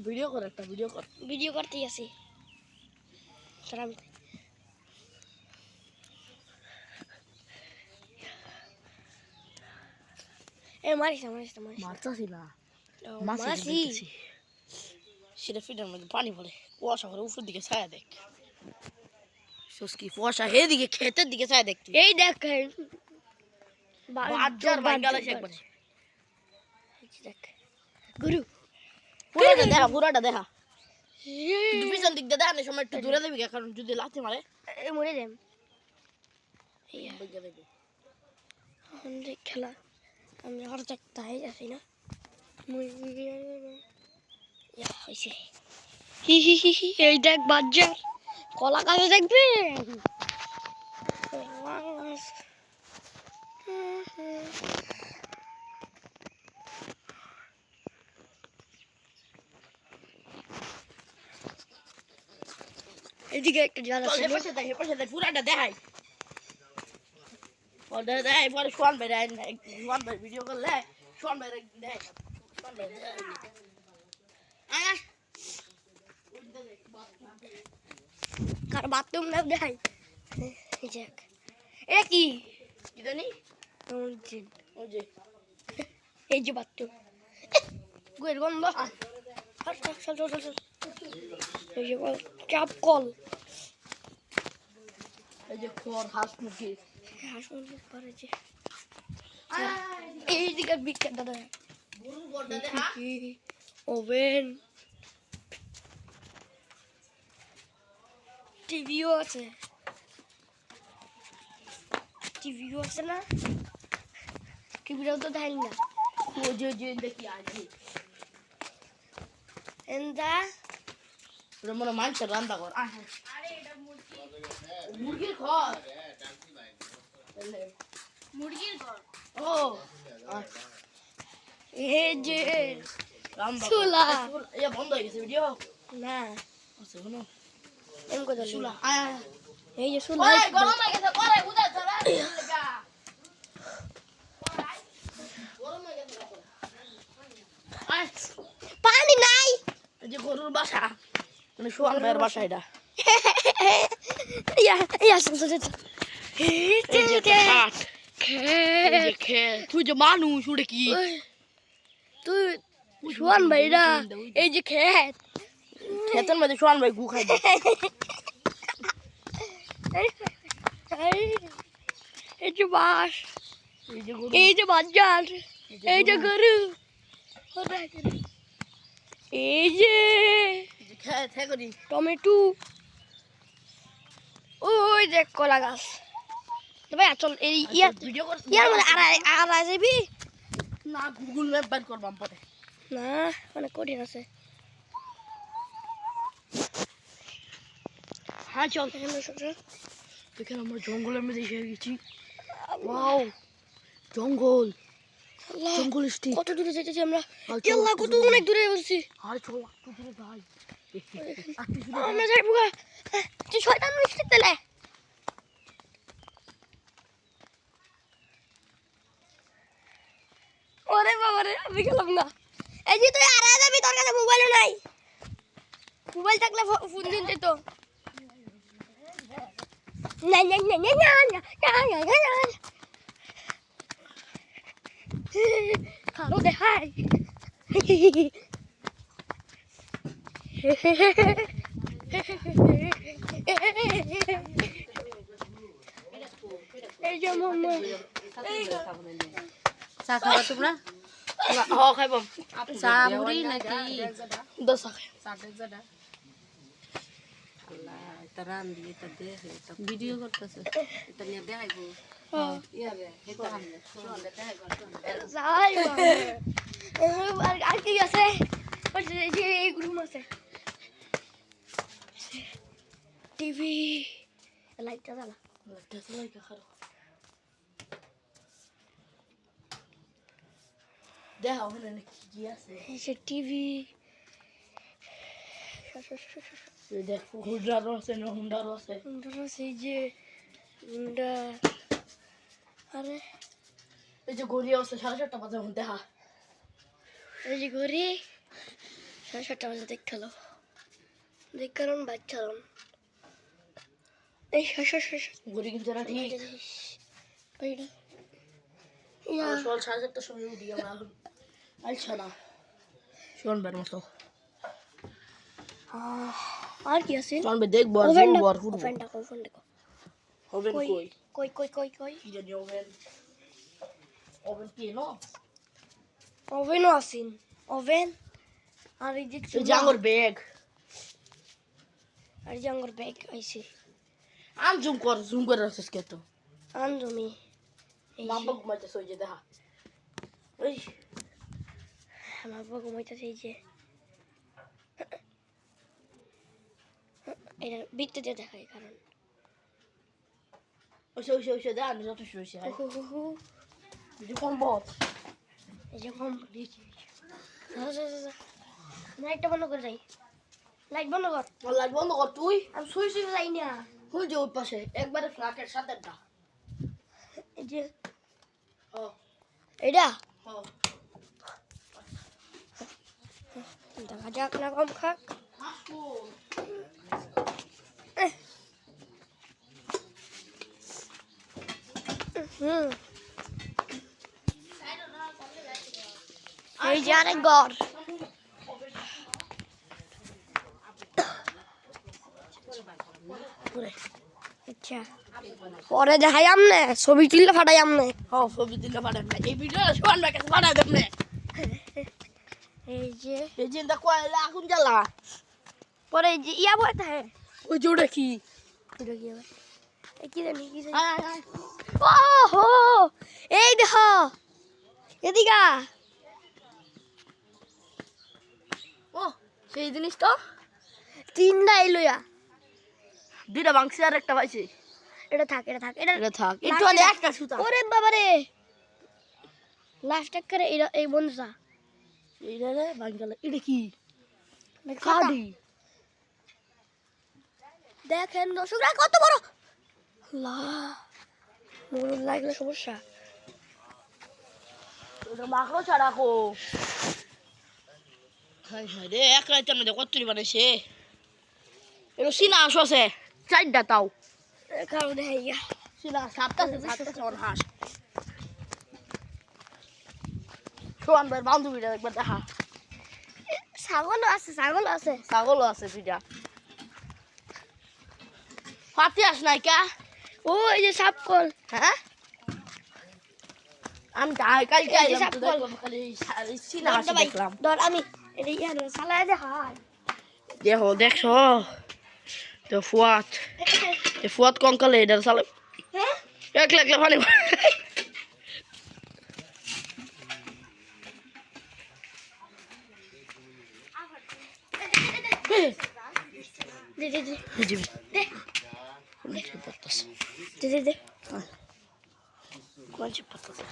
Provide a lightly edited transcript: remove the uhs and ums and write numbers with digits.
Video কর একটা video কর ভিডিও করতেই আছি সালাম এ মারিস মারতাছি না মাসি সেটা ফিটার মধ্যে পানি পড়ে কুয়াশা করে উপরের দিকে ছায়া দেখ সস্কি কুয়াশা এদিকে ক্ষেতের দিকে ছায়া দেখ তুই এই দেখ বাজার বাঙ্গালা শেখ করে দেখ গুরু পুরাটা দেখা তুই পিছন দিক দিয়ে দেখানোর সময় একটু দূরে দেবি কারণ যদি লাথি মারে মরে যাম দেখ খেলা আমি আর দেখতে আছি না হয়েছে হি হি হি হি এই দেখ বাজার কলা গাছ দেখবে এদিকে একটা জাল আছে পাশে দেখ পুরাটা দেখাই দেখাই পরে সোয়ান ভাই সোয়ান ভাই ভিডিও করলে সোয়ান ভাই দেখ কার বাথরুম না দেখাই এটা কি জানি ওই যে এই যে বাথরুম গুয়ের গন্ধ চল এই যে চাপ কল এই যে খড় হাঁস মুরগি পরে যে এই দিকে বিখ্যাত দাদা ওভেন টিভিও আছে না টিভিটাও তো দেখাই না ওই যে দেখি আছি এন্দা ওটা মনে মানুষের রান্না কর মুরগির ঘর ও এই যে রান্না চুলা বন্ধ হয়ে গেছে ভিডিও না আছে কোনো এম কথা চুলা এই যে চুলা গরম হয়ে গেছে পরে বুঝা চলা পানি নাই এই যে গরুর বাসা মানে সোয়ান ভাইয়ের বাসা এটা তুই যে মানুষ উড়ে কি তুই সোয়ান ভাইরা এই যে খেত খেতের মধ্যে সোয়ান ভাই গু খাই এই যে বাস এই যে গরু এই যে বাজার এই যে গরু এই যে টমেটো ওই দেখ কলা গাছ ভাই চল এই ইয়ার মধ্যে আড়াই যাবি না গুগল ম্যাপ বার করবাম পরে না অনেক কঠিন আছে হ্যাঁ চল এখানে আমরা জঙ্গলের মধ্যে এসে গেছি ওয়াও জঙ্গল স্টিক কত দূরে যেতেছি আমরা আল্লাহ কত অনেক দূরে বসছি আর চল একটু দূরে যাই আমরা যাইবো গা তুই শয়তান মিষ্টি তেলে ওরে বাবা রে আমি গেলাম না এই যে তুই আড়াই যাবি তোর কাছে মোবাইলও নাই মোবাইল থাকলে ফোন দিন তো না খালো দেখাই এই যে মাম্মা চা খাবা তোমরা খাইবাম চা মুড়ি নাকি দোসা ভিডিও করতেছে এটা নিয়ে দেখাইবো আর কি আছে এই রুম আছে টিভি লাইটটা জ্বালা দেখা ওখানে কি আছে টিভি দেখ হুন্ডারও আছে না হুন্ডারও আছে এই যে হুন্ডা আরে এই যে ঘড়ি আছে 7:30 বাজে দেখা এই যে ঘড়ি 7:30 বাজে দেখ খেলো দেখ কারণ বাচ্চা এই শেষ ঘুরি কিন্তু না ঠিক ওইটা সকাল 7:30টার সময় উঠি আমরা এখন আচ্ছা না শুনবার মতো আর কি আছে শুনবে দেখবো আর ওভেন শুনবো আর ফুটবো ওভেন দেখো ওভেন কই কই কি জানি ওভেন ওভেন কি নো ওভেনও আছে ওভেন আর এই যে জাঙ্গর ব্যাগ আর জাঙ্গর ব্যাগ আইছে আম জুম করে রাখছিস কে তো আনজমি মাম্পা ঘুমাইতেছে ওই যে দেখা ওই আমার বাবা ঘুমাইতেছে এই যে এটা বিটতে দিয়ে দেখায় কারণ ওই দেখা আমি যত শুয়েছি হ্যাঁ যে কোন বট এই যে কম লাইটটা বন্ধ করে যাই লাইট বন্ধ কর লাইট বন্ধ কর তুই আমি শুয়ে যাই না ওই যে ওই পাশে একবারে ফ্ল্যাটের সাথেটা এই যে ও এটা ও দেখা যাক না কম খাক এই যে আরেক ঘর আচ্ছা পরে দেখাই আমনে ছবি তুললে ফাটাই আমনে ও ছবি দিলে পাঠান না এই ভিডিও শোন না কাছে পাঠা দেব না এই যে এই যে কয়লা আগুন জ্বালা পরে এই যে ইয়া বলতে হ্যাঁ ওই জোড়া কি এটা কি হবে এই কি জানি কি জানি আয় আয় ওহো এই দেখো এদিকা ও সেই জিনিস তো তিনটা এলোয়া দুইটা বাংসি আর একটা পাইছি এটা থাক এটা এটা থাক একটু হলে একটা সুতা ওরে বাবা রে লাস্ট করে এই বন্ধুটা এইটা রে বাঙ্গালা এটা কি খাদি কাডি দেখেন দর্শকরা কত বড় লা মোর লাগলে সমস্যা ওটা মাখলো ছাড়া কো হাই হাই রে এক রাইতের মধ্যে কতরি বানাইছে এটা সিনা আসো আছে চারটা তাও কারো দেখাই গা সিনা সাতটা ওর হাঁস শোয়ান ভাই বান্ধবীরা একবার দেখা ছাগলও আছে ছাগলও আছে দুইটা ফাটি আস নাই কা ও এই যে সাপকল হ্যাঁ আমি কালকে এই যে আইলাম তো সাপকল। দেখলাম খালি সিনা হাসি দেখলাম ধর আমি এটা ইয়া সালায় দেখাই দেখো দেখছো তো ফুয়াত কঙ্কালে এটা সালে হ্যাঁ একলা একলা পানি দে দে দে জি দে কোন চিপ পড়তাছে দে দে দে কোন চিপ পড়তাছে